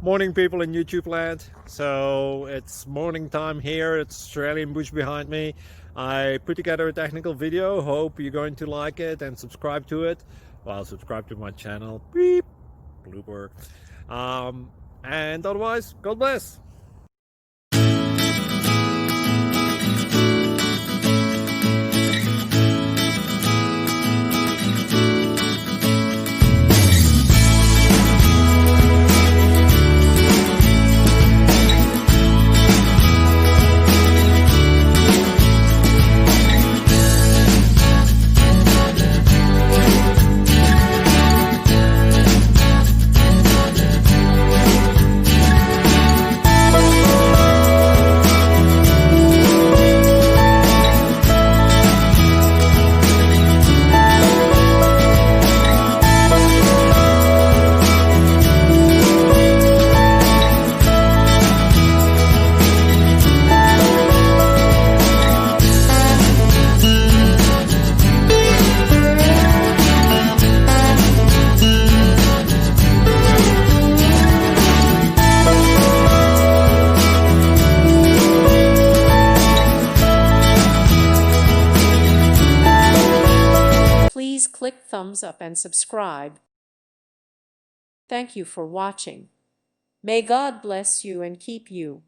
Morning, people in YouTube land. So it's morning time here. It's Australian bush behind me. I put together a technical video. Hope you're going to like it and subscribe to it. Well, subscribe to my channel. Beep. Blooper. And otherwise, God bless. Please click thumbs up and subscribe. Thank you for watching. May God bless you and keep you.